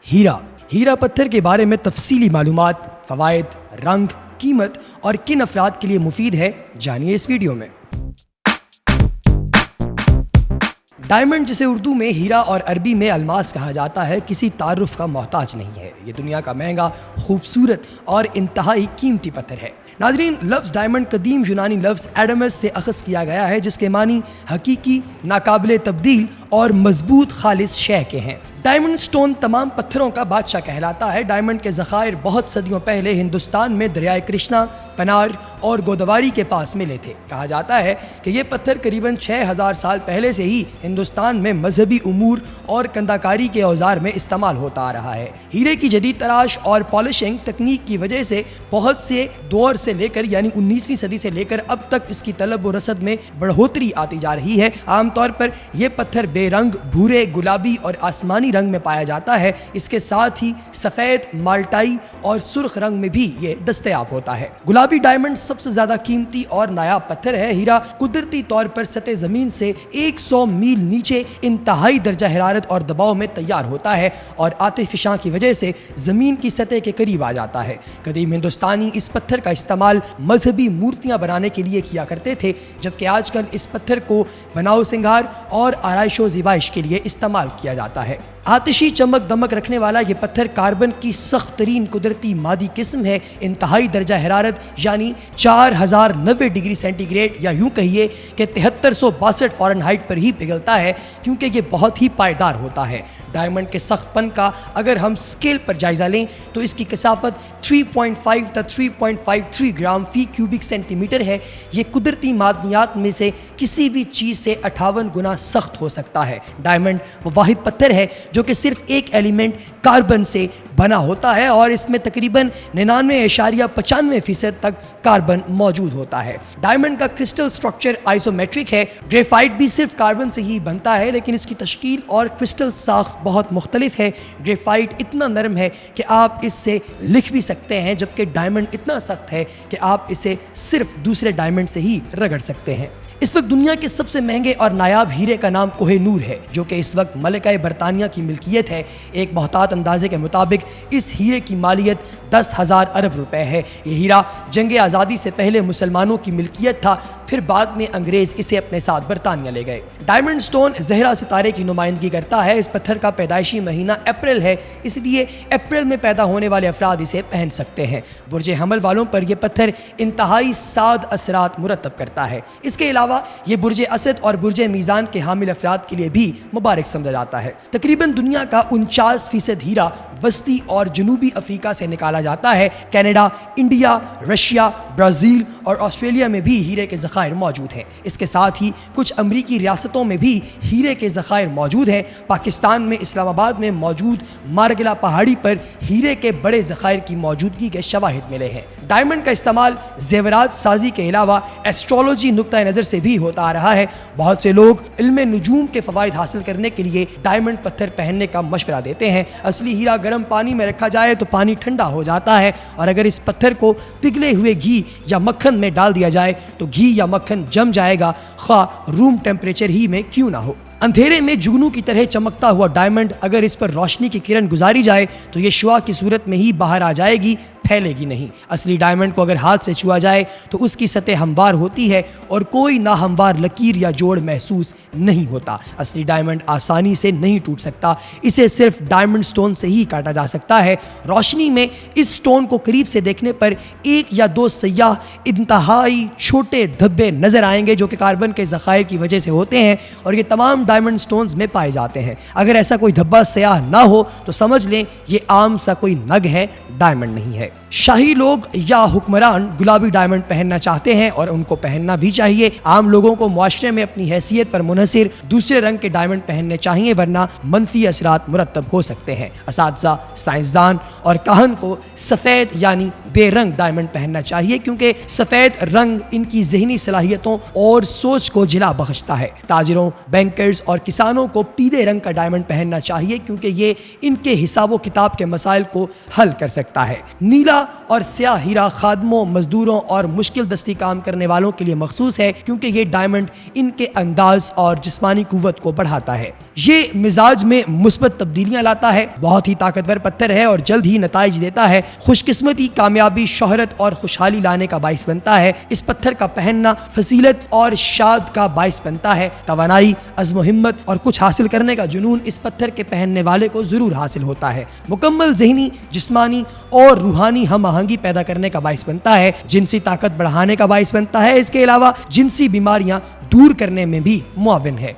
हीरा पत्थर के बारे में तफसीली मालूमात, फ़वाइद, रंग, कीमत और किन अफराद के लिए मुफीद है, जानिए इस वीडियो में। डायमंड, जिसे उर्दू में हीरा और अरबी में अलमास कहा जाता है, किसी तारुफ का मोहताज नहीं है। ये दुनिया का महंगा, खूबसूरत और इंतहाई कीमती पत्थर है। नाज़रीन, लफ्ज़ डायमंड कदीम यूनानी लफ्ज़ एडमस से अख़ज़ किया गया है, जिसके मानी हकीकी, नाकाबिले तब्दील और मजबूत खालिस शय के हैं। डायमंड स्टोन तमाम पत्थरों का बादशाह कहलाता है। डायमंड के ज़खायर बहुत सदियों पहले हिंदुस्तान में दरियाए कृष्णा, पनार और गोदावरी के पास मिले थे। कहा जाता है कि ये पत्थर करीबन 6000 साल पहले से ही हिंदुस्तान में मजहबी उमूर और कंदाकारी के औजार में इस्तेमाल होता आ रहा है। हीरे की जदीद तराश और पॉलिशिंग तकनीक की वजह से बहुत से दौर से लेकर यानी 19वीं सदी से लेकर अब तक इसकी तलब और रसद में बढ़ोतरी आती जा रही है। आमतौर पर यह पत्थर बेरंग, भूरे, गुलाबी और आसमानी रंग में पाया जाता है। इसके साथ ही सफ़ेद, माल्टाई और सुर्ख रंग में भी ये दस्तयाब होता है। गुलाबी डायमंड सबसे ज्यादा कीमती और नायाब पत्थर है। हीरा कुदरती तौर पर सतह जमीन से 100 मील नीचे इंतहाई दर्जा हरारत और दबाव में तैयार होता है और आतिफिशां की वजह से जमीन की सतह के करीब आ जाता है। कदीम हिंदुस्तानी इस पत्थर का इस्तेमाल मजहबी मूर्तियां बनाने के लिए किया करते थे, जबकि आजकल इस पत्थर को बनाओ सिंगार और आराइशो ज़िबाइश के लिए इस्तेमाल किया जाता है। आतिशी चमक दमक रखने वाला ये पत्थर कार्बन की सख्त तरीन कुदरती मादी किस्म है। इंतहाई दर्जा हरारत यानी 4090 डिग्री सेंटीग्रेड या यूं कहिए कि 7362 फ़ारेनहाइट पर ही पिघलता है, क्योंकि ये बहुत ही पायदार होता है। डायमंड के सख्तपन का अगर हम स्केल पर जायजा लें तो इसकी कसाफत 3.5 तक 3.53 ग्राम फी क्यूबिक सेंटीमीटर है। ये कुदरती मादनियात में से किसी भी चीज़ से 58 गुना सख्त हो सकता है। डायमंड वो वाहिद पत्थर है जो कि सिर्फ एक एलिमेंट कार्बन से बना होता है और इसमें तकरीबन 99.95% तक कार्बन मौजूद होता है। डायमंड का क्रिस्टल स्ट्रक्चर आइसोमेट्रिक है। ग्रेफाइट भी सिर्फ कार्बन से ही बनता है, लेकिन इसकी तश्कील और क्रिस्टल साख्त बहुत मुख्तलिफ है। ग्रेफाइट इतना नरम है कि आप इससे लिख भी सकते हैं, जबकि डायमंड इतना सख्त है कि आप इसे सिर्फ दूसरे डायमंड से ही रगड़ सकते हैं। इस वक्त दुनिया के सबसे महंगे और नायाब हीरे का नाम कोह-ए-नूर है, जो कि इस वक्त मलिका बरतानिया की मिल्कियत है। एक मोहतात अंदाजे के मुताबिक इस हीरे की मालियत 10,000 अरब रुपए है। ये हीरा जंग आज़ादी से पहले मुसलमानों की मिल्कियत था, फिर बाद में अंग्रेज़ इसे अपने साथ बरतानिया ले गए। डायमंड स्टोन ज़हरा सितारे की नुमाइंदगी करता है। इस पत्थर का पैदाइशी महीना अप्रैल है, इसलिए अप्रैल में पैदा होने वाले अफराद इसे पहन सकते हैं। बुर्ज हमल वालों पर यह पत्थर इंतहाई साद असरात मुरतब करता है। इसके अलावा ये बुर्ज असद और बुर्ज मीज़ान के हामिल अफराद के लिए भी मुबारक समझा जाता है। तकरीबन दुनिया का 49% हीरा वस्ती और जनूबी अफ्रीका से निकाला जाता है। कनाडा, इंडिया, रशिया, ब्राज़ील और ऑस्ट्रेलिया में भी हीरे के ज़खायर मौजूद हैं। इसके साथ ही कुछ अमरीकी रियासतों में भी हीरे के ज़खायर मौजूद हैं। पाकिस्तान में इस्लामाबाद में मौजूद मारगिला पहाड़ी पर हीरे के बड़े ज़खायर की मौजूदगी के शवाहिद मिले हैं। डायमंड का इस्तेमाल ज़ेवरात साजी के अलावा एस्ट्रोलॉजी नुक्ता नज़र से भी होता आ रहा है। बहुत से लोग इल्म नुजूम के फ़वाइद हासिल करने के लिए डायमंड पत्थर पहनने का मशवरा देते हैं। असली हीरा गर्म पानी में रखा जाए तो पानी ठंडा हो जाता है, और अगर इस पत्थर को पिघले हुए घी या मक्खन में डाल दिया जाए तो घी या मक्खन जम जाएगा, खा रूम टेम्परेचर ही में क्यों ना हो। अंधेरे में जुगनू की तरह चमकता हुआ डायमंड अगर इस पर रोशनी की किरण गुजारी जाए तो ये शुआ की सूरत में ही बाहर आ जाएगी, फैलेगी नहीं। असली डायमंड को अगर हाथ से छुआ जाए तो उसकी सतह हमवार होती है और कोई नाहमवार लकीर या जोड़ महसूस नहीं होता। असली डायमंड आसानी से नहीं टूट सकता, इसे सिर्फ डायमंड स्टोन से ही काटा जा सकता है। रोशनी में इस स्टोन को करीब से देखने पर एक या दो सयाह इंतहाई छोटे धब्बे नजर आएंगे, जो कि कार्बन के ज़खायर की वजह से होते हैं और ये तमाम डायमंड स्टोन्स में पाए जाते हैं। अगर ऐसा कोई धब्बा सयाह ना हो तो समझ लें ये आम सा कोई नग है, डायमंड नहीं है। शाही लोग या हुक्मरान गुलाबी डायमंड पहनना चाहते हैं और उनको पहनना भी चाहिए। आम लोगों को मुआशरे में अपनी हैसियत पर मुनहसिर दूसरे रंग के डायमंड पहनने चाहिए, वरना मनफी असरात मुरतब हो सकते हैं। असातिज़ा, साइंसदान और काहन को सफ़ेद यानी बेरंग डायमंड पहनना चाहिए, क्योंकि सफ़ेद रंग इनकी ज़हनी सलाहियतों और सोच को जिला बख्शता है। ताजिरों, बैंकर्स और किसानों को पीले रंग का डायमंड पहनना चाहिए, क्योंकि ये इनके हिसाब व किताब के मसाइल को हल कर सकता है। नीला اور سیاہ ہیرا خادموں، مزدوروں اور مشکل دستی کام کرنے والوں کے لیے مخصوص ہے، کیونکہ یہ ڈائمنڈ ان کے انداز اور جسمانی قوت کو بڑھاتا ہے۔ یہ مزاج میں مثبت تبدیلیاں لاتا ہے، بہت ہی طاقتور پتھر ہے اور جلد ہی نتائج دیتا ہے۔ خوش قسمتی، کامیابی، شہرت اور خوشحالی لانے کا باعث بنتا ہے۔ اس پتھر کا پہننا فضیلت اور شاد کا باعث بنتا ہے۔ توانائی، عزم و ہمت اور کچھ حاصل کرنے کا جنون اس پتھر کے پہننے والے کو ضرور حاصل ہوتا ہے۔ مکمل ذہنی، جسمانی اور روحانی ہم آہنگی پیدا کرنے کا باعث بنتا ہے، جنسی طاقت بڑھانے کا باعث بنتا ہے، اس کے علاوہ جنسی بیماریاں دور کرنے میں بھی معاون ہے۔